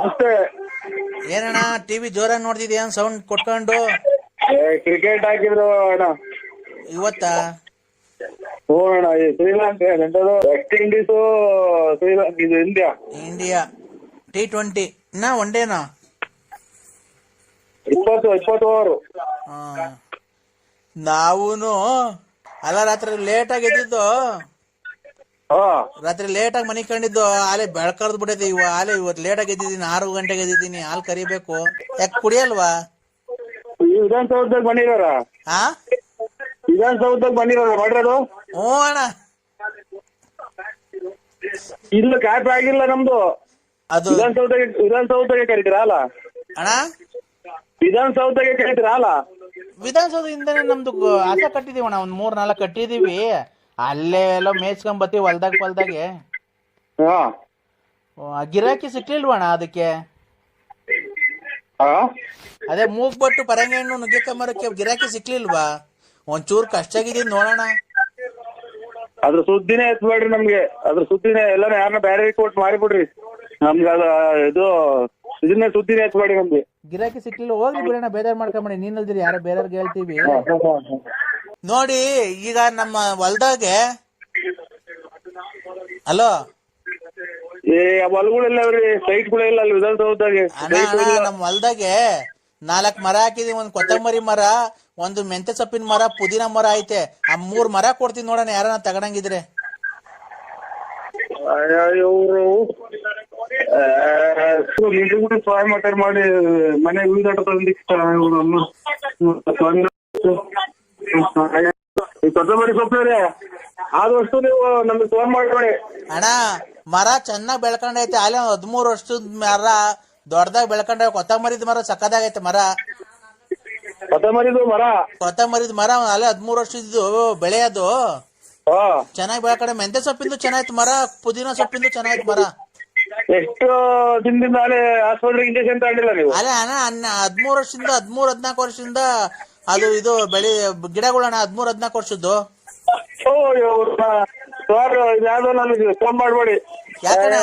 ಅಷ್ಟೇ. ಏನಣ್ಣ ಟಿವಿ ಜೋರಾಗಿ ನೋಡ್ತಿದ್ಯಾ ಸೌಂಡ್ ಕೊಟ್ಕೊಂಡು? ಕ್ರಿಕೆಟ್ ಹಾಕಿದ್ರು ಅಣ್ಣ ಇವತ್ತಾ? ಹ್ಞೂ ಅಣ್ಣ. ಈ ಶ್ರೀಲಂಕಾ ಎಂತದು ವೆಸ್ಟ್ ಇಂಡೀಸು ಶ್ರೀಲಂಕಾ ಇದು ಇಂಡಿಯಾ T20 ಇನ್ನ ಒನ್ ಡೇನಾ? 20 ಓವರು. ನಾವೂನು ಅಲ್ಲ ರಾತ್ರಿ ಲೇಟ್ ಆಗಿ ಎದ್ದಿದ್ದು. ರಾತ್ರಿ ಲೇಟ್ ಆಗಿ ಮನಿ ಕಂಡಿದ್ದು. ಆಲೆ ಬೆಳಕರ್ದ್ ಬಿಟ್ಟೈತಿ. ಇವತ್ತು ಲೇಟ್ ಆಗಿ ಎದ್ದಿದ್ದೀನಿ. 6 ಗಂಟೆಗೆ ಎದ್ದಿದ್ದೀನಿ. ಹಾಲು ಕರಿಬೇಕು. ಯಾಕೆ ಕುಡಿಯಲ್ವಾ? ವಿಧಾನಸೌಧದಾಗ ಬಂದಿದಾರ. ವಿಧಾನಸೌಧದಾಗ ಬಂದಿದಾರ ಮಾಡಿರೋದು. ಹ್ಞೂ ಅಣ್ಣ. ಇಲ್ಲ ಕ್ಯಾಪ್ ಆಗಿಲ್ಲ ನಮ್ದು. ಅದು ವಿಧಾನಸೌಧಗೆ ಕರಿತೀರಾ ಅಲ್ಲ ಅಣ್ಣ? ವಿಧಾನಸೌಧಗೆ ಕರಿತೀರಾ ಅಲ್ಲ? ವಿಧಾನಸೌಧದಿಂದನೇ ನಮ್ದು ಹಸ ಕಟ್ಟಿದೀವಿ ಅಣ್ಣ. ಒಂದ್ 3-4 ಕಟ್ಟಿದೀವಿ. ಅಲ್ಲೇ ಎಲ್ಲ ಮೇಯ್ಸ್ಕೊಂಡ್ ಬತ್ತೀವಿ ಹೊಲ್ದಾಗೆ. ಗಿರಾಕಿ ಸಿಕ್ಲಿಲ್ವಣ್ಣ ಅದಕ್ಕೆ? ಅದೇ ಮೂಗ್ಬಟ್ಟು ಪರಂಗಿ ಹಣ್ಣು ನುಗ್ಗೆಕಂಬರಕ್ಕೆ ಗಿರಾಕಿ ಸಿಕ್ಲಿಲ್ವಾ? ಒಂಚೂರು ಕಷ್ಟ ಆಗಿದ್ದೀನಿ ನೋಡೋಣ. ಅದ್ರ ಸುದ್ದಿನೇ ಎತ್ಬೇಡ್ರಿ ನಮ್ಗೆ. ಅದ್ರ ಸುದ್ದಿನೇ ಎಲ್ಲಾನು ಯಾರನ್ನ ಬೇರೆ ಕೊಟ್ಟು ಮಾರಿಬಿಡ್ರಿ ನಮ್ಗೆ. ಅದ ಇದು ಇದನ್ನೇ ಸುದ್ದಿನೇ ಎತ್ಬೇಡಿ ನಮ್ಗೆ. ಗಿರಾಕಿ ಸಿಕ್ಲಿಲ್ಲ ಹೋಗ್ಲಿ ಬಿಡೋಣ. ಬೇಜಾರ್ ಮಾಡ್ಕೊಂಬಿಡಿ. ನೀನಲ್ದಿರಿ ಯಾರೋ ಬೇರೆಯವ್ರಿಗೆ ಹೇಳ್ತೀವಿ ನೋಡಿ. ಈಗ ನಮ್ಮ ಹೊಲ್ದಾಗೆ ಅಲೋ ಹೊಲಗಳೆಲ್ಲ ಸೈಟ್ಗಳೆಲ್ಲ ಅಲ್ಲಿ ವಿಧಾನಸೌಧದಾಗೆ. ನಮ್ಮ ಹೊಲ್ದಾಗೆ 4 ಮರ ಹಾಕಿದೀವಿ. ಒಂದ್ ಕೊತ್ತಂಬರಿ ಮರ, ಒಂದು ಮೆಂತೆ ಸೊಪ್ಪಿನ ಮರ, ಪುದೀನ ಮರ ಐತೆ. ಆ 3 ಮರ ಕೊಡ್ತೀನಿ ನೋಡೋಣ ಯಾರನ್ನ ತಗೊಂಡಂಗಿದ್ರೆ. ಇವರು ಸಹಾಯ ಮಾತಾಡಿ ಮಾಡಿ ಮನೆ ವೀದಾಟ ಕೊತ್ತಂಬರಿ ಸೊಪ್ಪೇ ಆದಷ್ಟು ನೀವು ನಮ್ಗೆ ಫೋನ್ ಮಾಡ್ಬೇಡಿ ಅಣ್ಣ. ಮರ ಚೆನ್ನಾಗ್ ಬೆಳ್ಕೊಂಡೈತೆ. ಅಲ್ಲಿ 13 ವರ್ಷದ ಮರ ದೊಡ್ಡದಾಗಿ ಬೆಳ್ಕೊಂಡ. ಕೊತ್ತಂಬರಿದ ಮರ ಸಕ್ಕದಾಗೈತೆ ಮರ. ಕೊತ್ತಂಬರಿದು ಮರ ಅಲ್ಲೇ 13 ವರ್ಷದ್ದು ಬೆಳೆ. ಅದು ಚೆನ್ನಾಗಿ ಬೆಳ್ಕೊಂಡ. ಮೆಂತೆ ಸೊಪ್ಪಿಂದು ಚೆನ್ನಾಯ್ತು ಮರ, ಪುದೀನ ಸೊಪ್ಪಿಂದು ಚೆನ್ನಾಯ್ತು ಮರ. ಎಷ್ಟು ದಿನದಿಂದ ಹಾಸ್ಪಿಟಲ್ ಇಂಜೆಕ್ಷನ್ ತಗೊಂಡಿಲ್ಲ ನೀವು? ಅಲ್ಲ ಅಣ್ಣ 13 ವರ್ಷದಿಂದ 13-14 ವರ್ಷದಿಂದ ಅದು ಇದು ಬೆಳೆ ಗಿಡಗಳಣ್ಣ. 13-14 ವರ್ಷದ್ದು. ಯಾವ್ದೋ ನನಗೆ ಫೋನ್ ಮಾಡ್ಬೇಡಿ. ಯಾಕಣ್ಣ?